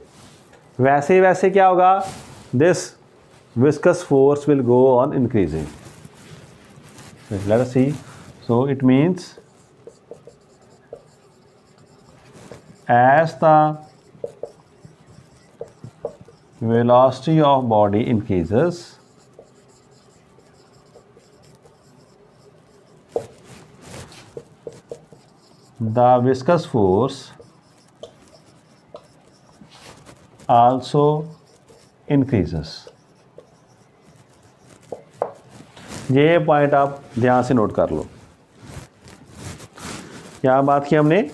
वैसे वैसे क्या होगा, this viscous force will go on increasing. Let us see, so it means as the velocity of body increases, the viscous force also increases। ये पॉइंट आप ध्यान से नोट कर लो। क्या बात की हमने,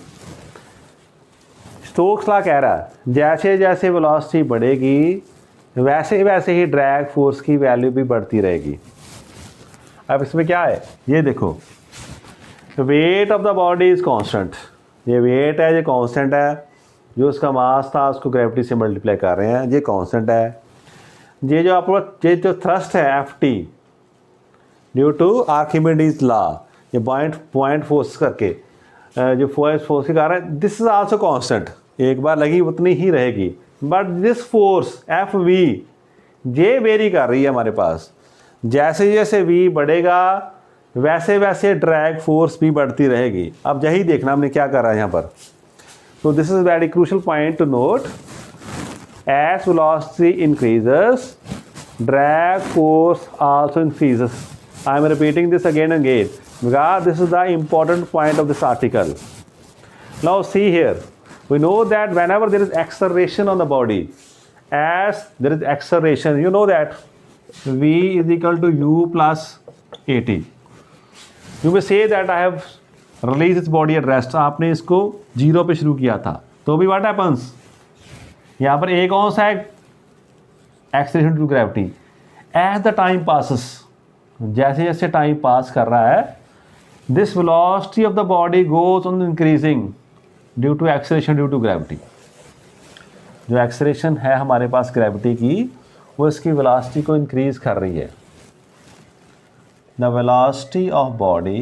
स्टोक्स लॉ कह रहा है जैसे जैसे वेलोसिटी बढ़ेगी वैसे वैसे ही ड्रैग फोर्स की वैल्यू भी बढ़ती रहेगी। अब इसमें क्या है, ये देखो, wait of the body is constant, ये वेट है, ये कांस्टेंट है, जो उसका मास था उसको ग्रेविटी से मल्टीप्लाई कर रहे हैं, ये कांस्टेंट है। ये जो थ्रस्ट है FT, due to Archimedes law, ये पॉइंट फोर्स करके जो फोर्स के कारण दिस इज आल्सो कांस्टेंट, एक बार लगी उतनी ही रहेगी, but this force F V ये वेरी कर रही है हमारे पास। जैसे जैसे वी बढ़ेगा वैसे वैसे ड्रैग फोर्स भी बढ़ती रहेगी। अब यही देखना हमने क्या करा है यहाँ पर। तो this is very crucial point to note, as velocity increases drag force also increases. I am repeating this again and again because this is the important point of this article. Now see here, we know that whenever there is acceleration on the body, as there is acceleration, you know that V is equal to U plus AT. You may say that I have released this body at rest. आपने इसको zero पे शुरू किया था, तो भी what happens, यहाँ पर एक कौन सा है acceleration to gravity. As the time passes, जैसे जैसे टाइम पास कर रहा है, this velocity of the body goes on increasing due to acceleration due to gravity. जो एक्सेलरेशन है हमारे पास ग्रेविटी की, वो इसकी वेलोसिटी को इंक्रीज कर रही है। The velocity of body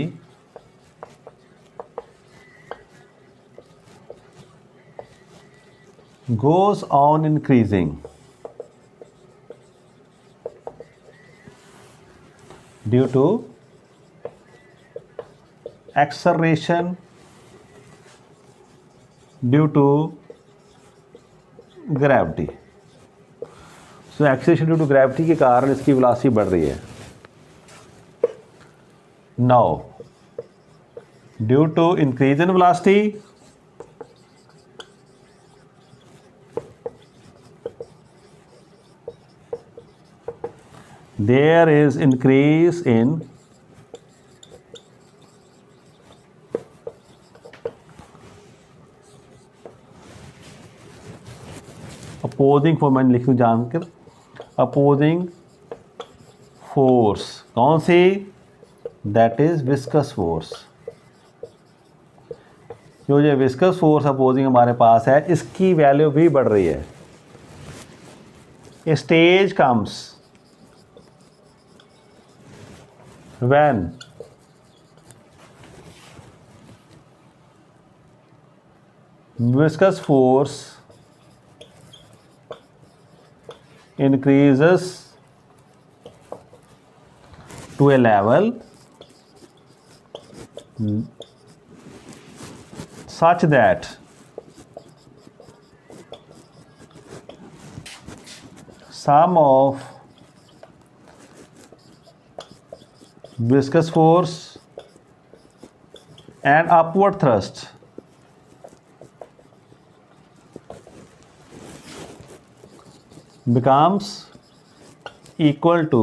goes on increasing due to acceleration due to gravity. So acceleration due to gravity के कारण इसकी वेलोसिटी बढ़ रही है। Now due to increase in velocity, there is increase in opposing force, मैंने लिखूँ जानकर, opposing force कौन सी, that is viscous force। जो ये viscous force opposing हमारे पास है, इसकी वैल्यू भी बढ़ रही है। A stage comes when viscous force increases to a level such that sum of viscous force and upward thrust becomes equal to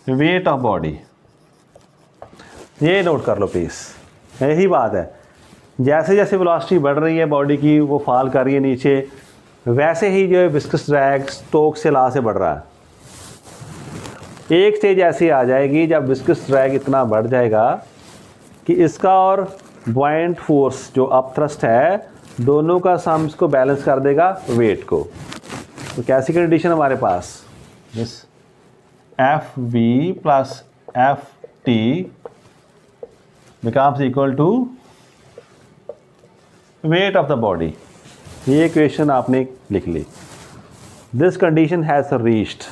weight of body। ये नोट कर लो प्लीज़, यही बात है। जैसे जैसे वेलोसिटी बढ़ रही है बॉडी की, वो फॉल कर रही है नीचे, वैसे ही जो है विस्कस ड्रैग स्टोक्स लॉ से बढ़ रहा है। एक स्टेज ऐसी आ जाएगी जब विस्कस ड्रैग इतना बढ़ जाएगा कि इसका और बॉयंट फोर्स जो अप थ्रस्ट है, दोनों का सम इसको बैलेंस कर देगा वेट को। तो कैसी कंडीशन हमारे पास, this F V plus F T becomes equal to weight of the body. ये इक्वेशन आपने लिख ली। This condition has reached.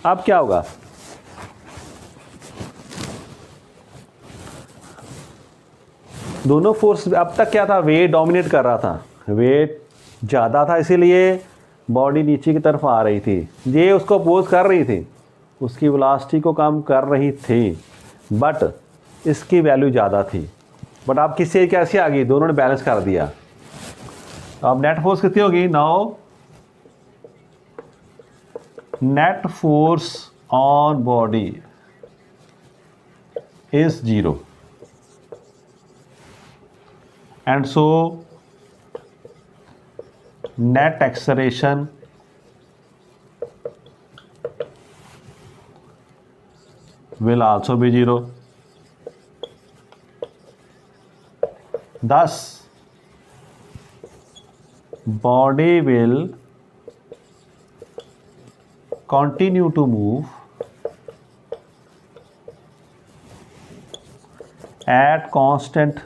अब क्या होगा, दोनों फोर्स, अब तक क्या था, वेट डोमिनेट कर रहा था, वेट ज़्यादा था इसीलिए बॉडी नीचे की तरफ आ रही थी, ये उसको अपोज कर रही थी, उसकी वेलोसिटी को कम कर रही थी, बट इसकी वैल्यू ज़्यादा थी। बट अब किससे कैसे आ गई, दोनों ने बैलेंस कर दिया। अब नेट फोर्स कितनी होगी, now net force on body is 0 and so net acceleration will also be 0. Thus body will continue to move at constant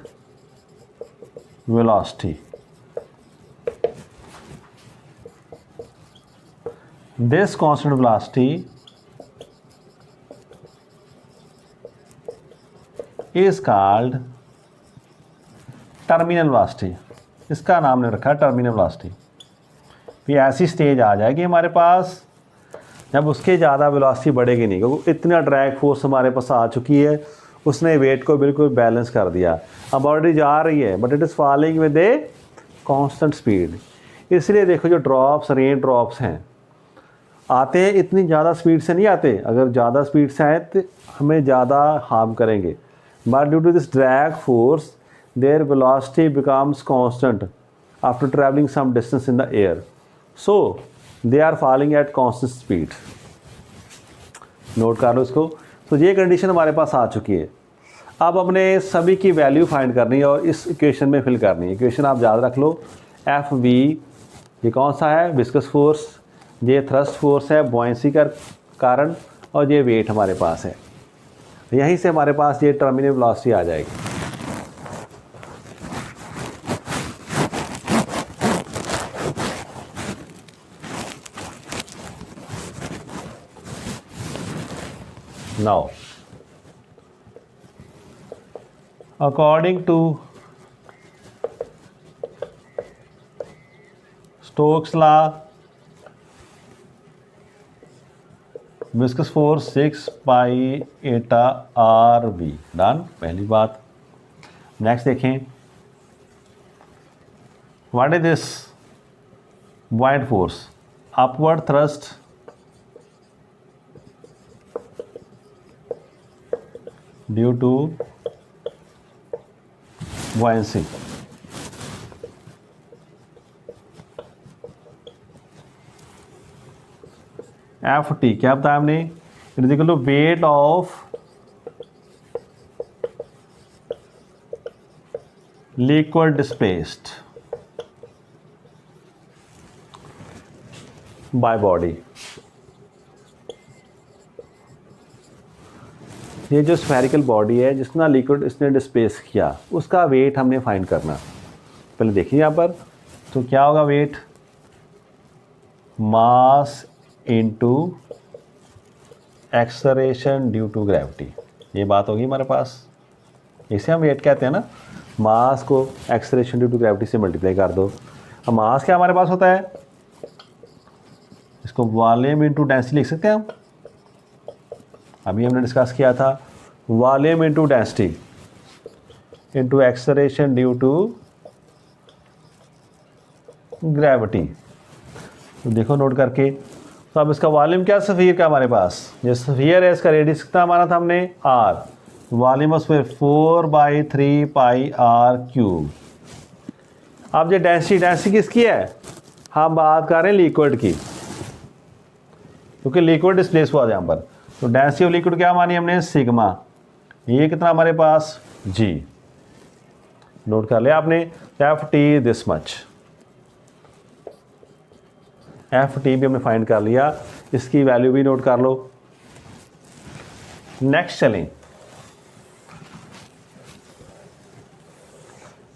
velocity. This constant velocity is called terminal velocity. इसका नाम ने रखा terminal velocity. फिर ऐसी stage आ जाएगी हमारे पास जब उसके ज़्यादा वेलोसिटी बढ़ेगी नहीं, क्योंकि इतना ड्रैग फोर्स हमारे पास आ चुकी है, उसने वेट को बिल्कुल बैलेंस कर दिया. अब ऑलरेडी जा रही है but it is falling with a constant speed. इसलिए देखो जो ड्रॉप्स, रेन ड्रॉप्स हैं, आते हैं इतनी ज़्यादा स्पीड से नहीं आते. अगर ज़्यादा स्पीड से आए तो हमें ज़्यादा हार्म करेंगे. But due to this drag force their velocity becomes constant after traveling some distance in the air, so they are falling at constant speed. Note कर लो इसको. तो ये कंडीशन हमारे पास आ चुकी है. अब हमने सभी की वैल्यू फाइंड करनी है और इस इक्वेशन में फिल करनी है. इक्वेशन आप याद रख लो. एफ वी ये कौन सा है? Viscous force. ये थ्रस्ट फोर्स है बॉयंसी का कारण, और ये वेट हमारे पास है. यहीं से हमारे पास ये टर्मिनल वेलोसिटी आ जाएगी. Now, according to Stokes law, viscous force 6 pi eta RV. Done. पहली बात. नेक्स्ट देखें. What is this buoyant force? Upward thrust due to buoyancy. F T क्या बताया हमने? It is equal to weight of liquid displaced by body. ये जो spherical body है जितना लिक्विड इसने डिस्प्लेस किया, उसका वेट हमने फाइंड करना. पहले देखिए यहाँ पर. तो क्या होगा weight? Mass into acceleration due to gravity. ये बात होगी हमारे पास. इसे हम वेट कहते हैं ना. मास को एक्सेलरेशन ड्यू टू ग्रेविटी से मल्टीप्लाई कर दो. अब मास क्या हमारे पास होता है? इसको वॉल्यूम इनटू डेंसिटी लिख सकते हैं हम. अभी हमने डिस्कस किया था volume into density into acceleration due to gravity. तो देखो नोट करके. तो अब इसका वॉल्यूम क्या स्फीयर का हमारे पास? ये स्फीयर है, इसका रेडियस कितना माना था हमने? R. Volume of sphere 4/3 pi R cube. अब ये डेंसिटी किसकी है? हम बात कर रहे हैं लिक्विड की, क्योंकि लिक्विड डिस्प्लेस हुआ यहाँ पर. तो डेंसिटी ऑफ लिक्विड क्या मानी हमने? सिग्मा. ये कितना हमारे पास? जी. नोट कर लिया आपने. F T this much. F T भी हमने फाइंड कर लिया. इसकी वैल्यू भी नोट कर लो. नेक्स्ट चलें.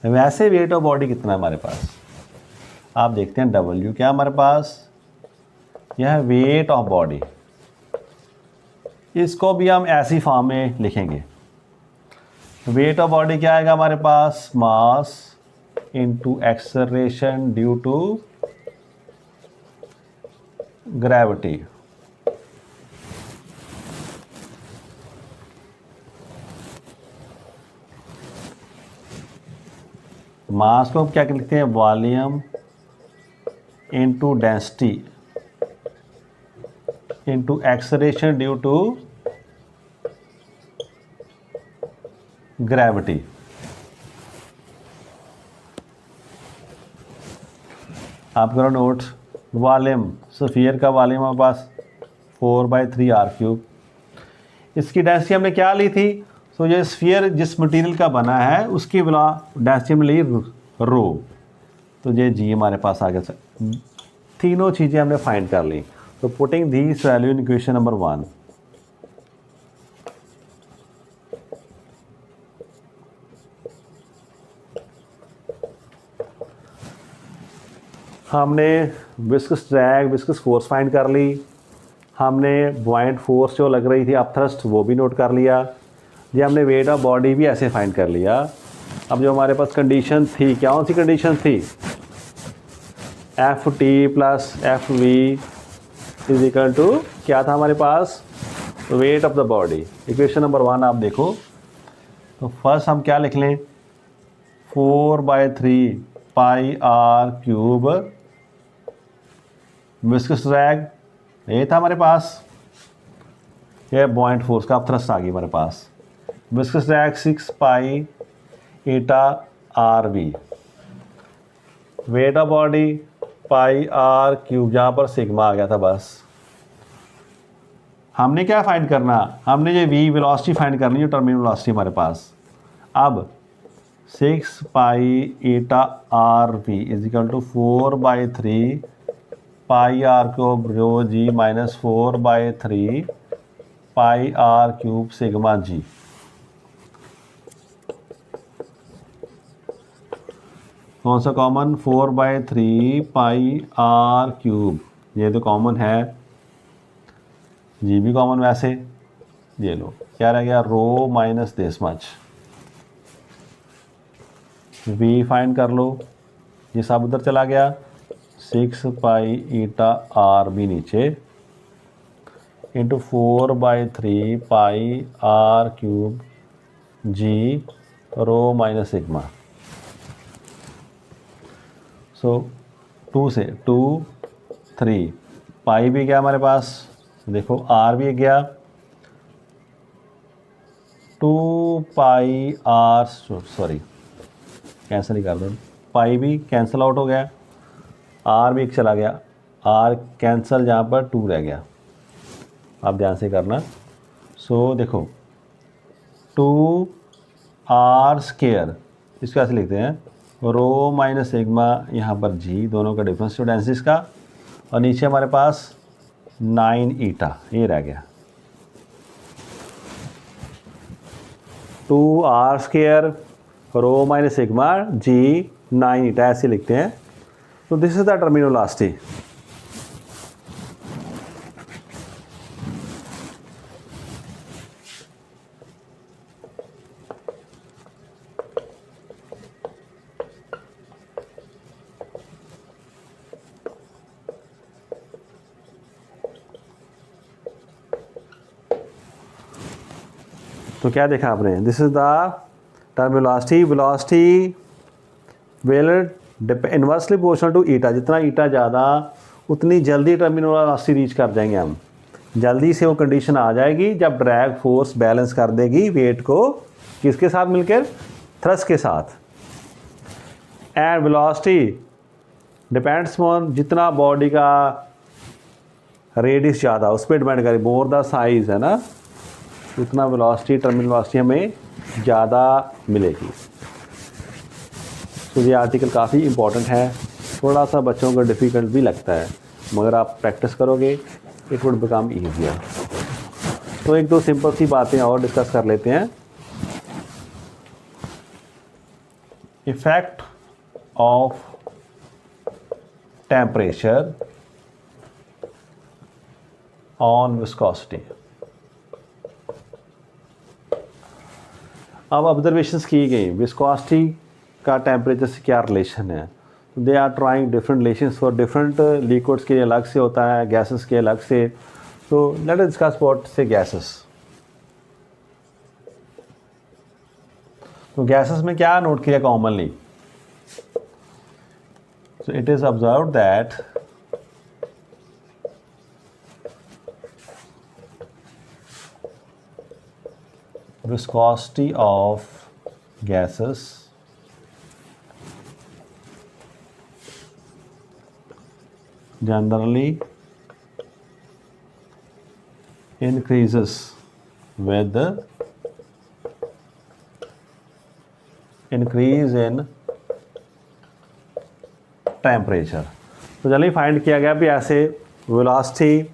वैसे वेट ऑफ बॉडी कितना है हमारे पास? आप देखते हैं डब्ल्यू क्या हमारे पास? यह है वेट ऑफ बॉडी. इसको भी हम ऐसी फॉर्म में लिखेंगे. वेट ऑफ बॉडी क्या आएगा हमारे पास? Mass into acceleration due to gravity. Mass को क्या लिखते हैं? Volume into density into acceleration due to gravity. आप करो नोट. वॉल्यूम स्फीयर का वॉल्यूम हमारे पास 4/3 आर क्यूब. इसकी डेंसिटी हमने क्या ली थी? तो ये स्फीयर जिस मटेरियल का बना है उसकी डेंसिटी हमने ली रो. तो ये जी हमारे पास आ गया. तीनों चीज़ें हमने फाइंड कर ली. तो putting this value in equation number 1, हमने viscous drag viscous force find कर ली, हमने बुआइंट फोर्स जो लग रही थी अप थ्रस्ट वो भी नोट कर लिया, ये हमने वेट ऑफ बॉडी भी ऐसे फाइंड कर लिया। अब जो हमारे पास कंडीशन थी, क्या कौन सी कंडीशन थी, F T plus F V is equal to क्या था हमारे पास, weight of the body. Equation number 1 आप देखो, तो फर्स्ट हम क्या लिख लें, 4/3 pi R cube viscous drag, ये था हमारे पास, ये बुआइंट फोर्स का थ्रस्ट आ गई हमारे पास, viscous drag 6 pi eta R V, weight of body pi R cube, जहाँ पर सिग्मा आ गया था। बस हमने क्या फाइंड करना, हमने ये वी वेलोसिटी फाइंड करनी है, टर्मिनल वेलोसिटी हमारे पास। अब 6 pi eta R V is equal to 4/3 pi R cube rho G minus 4/3 pi R cube sigma G. कौन सा कॉमन, 4/3 पाई आर क्यूब, ये तो कॉमन है, जी भी कॉमन, वैसे ये लो क्या रह गया, rho minus this much, we find कर लो, ये सब उधर चला गया, 6 पाई ईटा आर भी नीचे into 4/3 pi R cube G rho minus sigma. So 2 से 2 3 पाई भी गया हमारे पास, देखो आर भी गया, 2 पाई आर, सॉरी कैंसिल ही कर दो, पाई भी कैंसिल आउट हो गया, आर भी एक चला गया, आर कैंसिल, जहाँ पर 2 रह गया, आप ध्यान से करना। सो देखो 2 आर स्केयर, इसको ऐसे लिखते हैं, रो माइनस सिग्मा, यहाँ पर जी, दोनों का डिफरेंस तो डेंसिस का, और नीचे हमारे पास 9 ईटा, ये रह गया, 2 R square rho minus sigma G 9 eta, ऐसे लिखते हैं। तो this is the terminal velocity. तो क्या देखा आपने, this is the terminal velocity, velocity will inversely proportional to eta, जितना ईटा ज़्यादा उतनी जल्दी टर्मिनल वेलोसिटी रीच कर जाएंगे हम, जल्दी से वो कंडीशन आ जाएगी जब ड्रैग फोर्स बैलेंस कर देगी वेट को किसके साथ मिलकर, थ्रस्ट के साथ। एंड वेलोसिटी डिपेंड्स ऑन, जितना बॉडी का रेडियस ज़्यादा उस पर डिपेंड करे, मोर द साइज है ना, उतना वेलोसिटी टर्मिनल वेलोसिटी हमें ज़्यादा मिलेगी। तो ये आर्टिकल काफ़ी इम्पोर्टेंट है, थोड़ा सा बच्चों को डिफ़िकल्ट भी लगता है, मगर आप प्रैक्टिस करोगे इट वुड बिकम ईजियर। तो एक दो सिंपल सी बातें और डिस्कस कर लेते हैं। Effect of temperature on viscosity. अब ऑब्जर्वेशंस की गई विस्कोसिटी का टेम्परेचर से क्या रिलेशन है, they are trying different relations for different liquids के लिए अलग से होता है, गैसेस के अलग से। तो लेट अस डिस्कस अबाउट से गैसेस। तो गैसेस में क्या नोट किया commonly, so it is observed that viscosity of gases generally increases with the increase in temperature। तो जनरली फाइंड किया गया भी ऐसे वेलोसिटी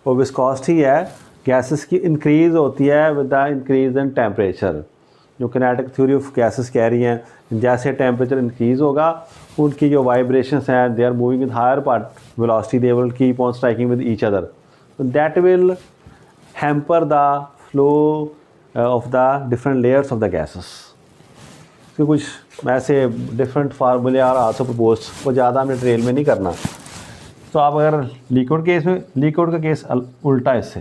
और विस्कोसिटी है, गैसेस की इंक्रीज़ होती है with the increase in temperature. जो किनेटिक थ्योरी ऑफ गैसेस कह रही हैं, जैसे टेम्परेचर इंक्रीज़ होगा उनकी जो वाइब्रेशंस हैं, they are moving with higher part velocity, they will keep on striking with each other, that will hamper the flow of the different layers of the gases. तो कुछ ऐसे डिफरेंट फार्मूले are also propose, वो ज़्यादा हमने trail में नहीं करना। तो आप अगर लिक्विड केस में, लिक्विड का केस उल्टा इससे,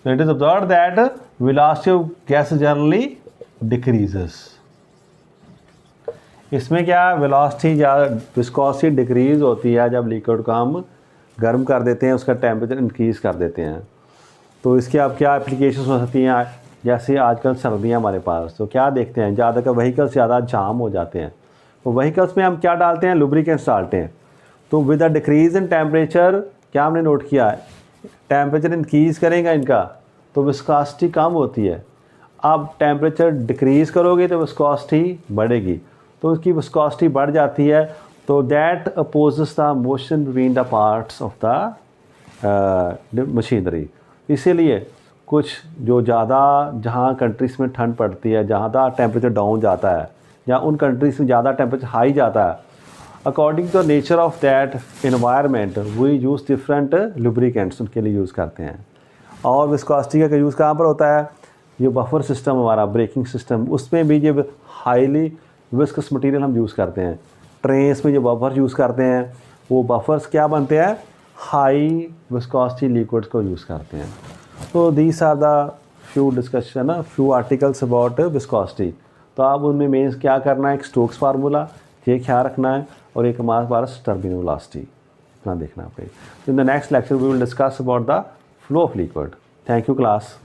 it is observe that velocity of gas generally decreases. इसमें क्या वेलोसिटी या विस्कोसिटी डिक्रीज होती है जब लिक्विड को हम गर्म कर देते हैं, उसका टेम्परेचर इंक्रीज़ कर देते हैं। तो इसके आप क्या एप्लीकेशन हो सकती हैं, जैसे आजकल सर्दियाँ हमारे पास, तो क्या देखते हैं ज़्यादातर व्हीकल्स ज़्यादा जाम हो जाते हैं, तो व्हीकल्स में हम क्या डालते हैं, लुब्रिकेंट्स डालते हैं। तो with the decrease in temperature क्या हमने नोट किया है, टेम्परेचर इंक्रीज़ करेगा इनका तो विस्कोसिटी कम होती है। अब टेम्परेचर डिक्रीज़ करोगे तो विस्कोसिटी बढ़ेगी, तो उसकी विस्कोसिटी बढ़ जाती है, तो that opposes the motion between the parts of the machinery. इसीलिए कुछ जो ज़्यादा जहाँ कंट्रीज़ में ठंड पड़ती है, ज़्यादा टेम्परेचर डाउन जाता है, या उन कंट्रीज़ में ज़्यादा टेम्परेचर हाई जाता है, according to the nature of that environment we use different lubricants उनके लिए यूज़ करते हैं। और विस्कोसिटी का यूज़ कहाँ पर होता है, ये बफर सिस्टम हमारा ब्रेकिंग सिस्टम, उसमें भी ये हाईली विस्कस मटेरियल हम यूज़ करते हैं। ट्रेन्स में जो बफर यूज़ करते हैं वो बफर्स क्या बनते हैं, हाई विस्कोसिटी लिक्विड्स को यूज़ करते हैं। तो these are the few discussion, few articles about viscosity. तो आप उनमें मेन क्या करना है, एक स्टोक्स फार्मूला ये ख्याल रखना है, और एक हमारे पास टर्बिनल वेलोसिटी इतना देखना है। In the next lecture we will discuss about the flow of liquid. Thank you class.